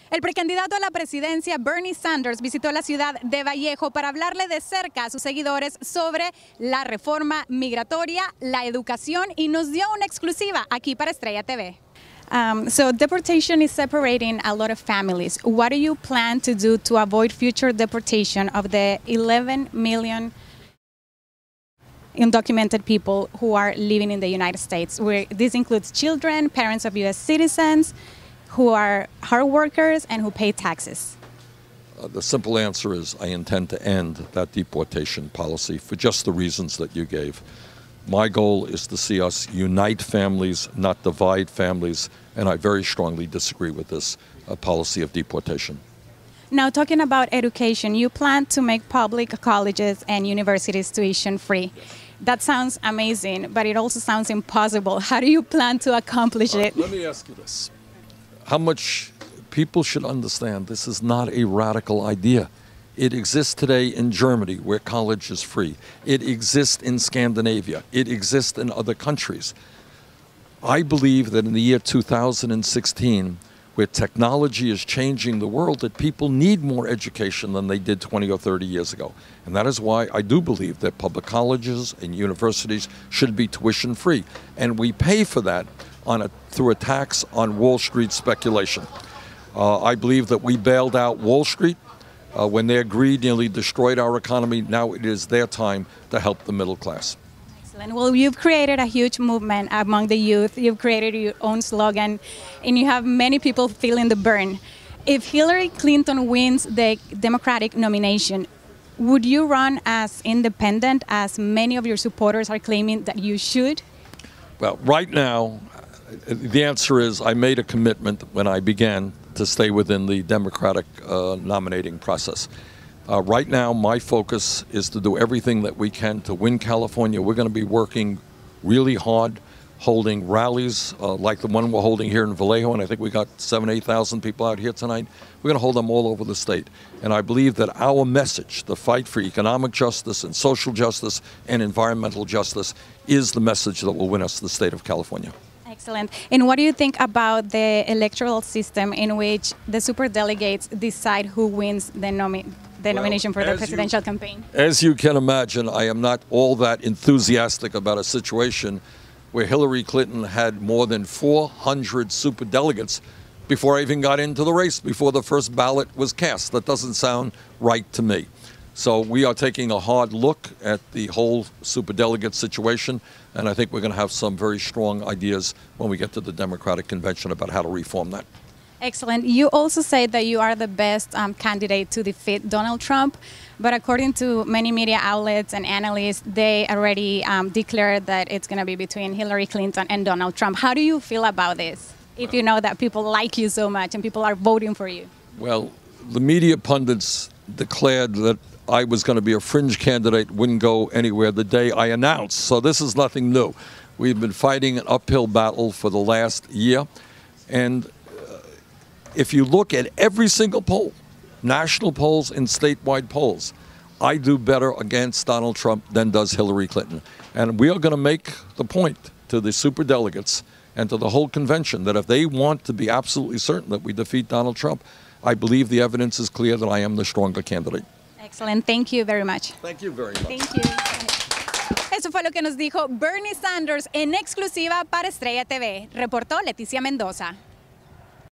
El precandidato a la presidencia, Bernie Sanders, visitó la ciudad de Vallejo para hablarle de cerca a sus seguidores sobre la reforma migratoria, la educación y nos dio una exclusiva aquí para Estrella TV. So deportation is separating a lot of families. What do you plan to do to avoid future deportation of the 11 million undocumented people who are living in the United States? This includes children, parents of U.S. citizens, who are hard workers and who pay taxes? The simple answer is I intend to end that deportation policy for just the reasons that you gave. My goal is to see us unite families, not divide families, and I very strongly disagree with this policy of deportation. Now, talking about education, you plan to make public colleges and universities tuition free. That sounds amazing, but it also sounds impossible. How do you plan to accomplish it? Let me ask you this. How much people should understand this is not a radical idea. It exists today in Germany, where college is free. It exists in Scandinavia. It exists in other countries. I believe that in the year 2016, where technology is changing the world, that people need more education than they did 20 or 30 years ago. And that is why I do believe that public colleges and universities should be tuition free. And we pay for that through a tax on Wall Street speculation. I believe that we bailed out Wall Street when their greed nearly destroyed our economy. Now it is their time to help the middle class. Excellent. Well, you've created a huge movement among the youth. You've created your own slogan, and you have many people feeling the burn. If Hillary Clinton wins the Democratic nomination, would you run as independent as many of your supporters are claiming that you should? Well, right now, the answer is I made a commitment when I began to stay within the Democratic nominating process. Right now, my focus is to do everything that we can to win California. We're going to be working really hard, holding rallies like the one we're holding here in Vallejo, and I think we got 7,000 to 8,000 people out here tonight. We're going to hold them all over the state. And I believe that our message, the fight for economic justice and social justice and environmental justice, is the message that will win us the state of California. Excellent. And what do you think about the electoral system in which the superdelegates decide who wins the nomination for the presidential campaign? As you can imagine, I am not all that enthusiastic about a situation where Hillary Clinton had more than 400 superdelegates before I even got into the race, before the first ballot was cast. That doesn't sound right to me. So we are taking a hard look at the whole superdelegate situation, and I think we're going to have some very strong ideas when we get to the Democratic convention about how to reform that. Excellent. You also say that you are the best candidate to defeat Donald Trump, but according to many media outlets and analysts, they already declared that it's going to be between Hillary Clinton and Donald Trump. How do you feel about this, if you know that people like you so much and people are voting for you? Well, the media pundits declared that I was going to be a fringe candidate, wouldn't go anywhere the day I announced. So this is nothing new. We've been fighting an uphill battle for the last year. And if you look at every single poll, national polls and statewide polls, I do better against Donald Trump than does Hillary Clinton. And we are going to make the point to the superdelegates and to the whole convention that if they want to be absolutely certain that we defeat Donald Trump, I believe the evidence is clear that I am the stronger candidate. Excellent. Thank you very much. Thank you very much. Thank you. Eso fue lo que nos dijo Bernie Sanders en exclusiva para Estrella TV. Reportó Leticia Mendoza.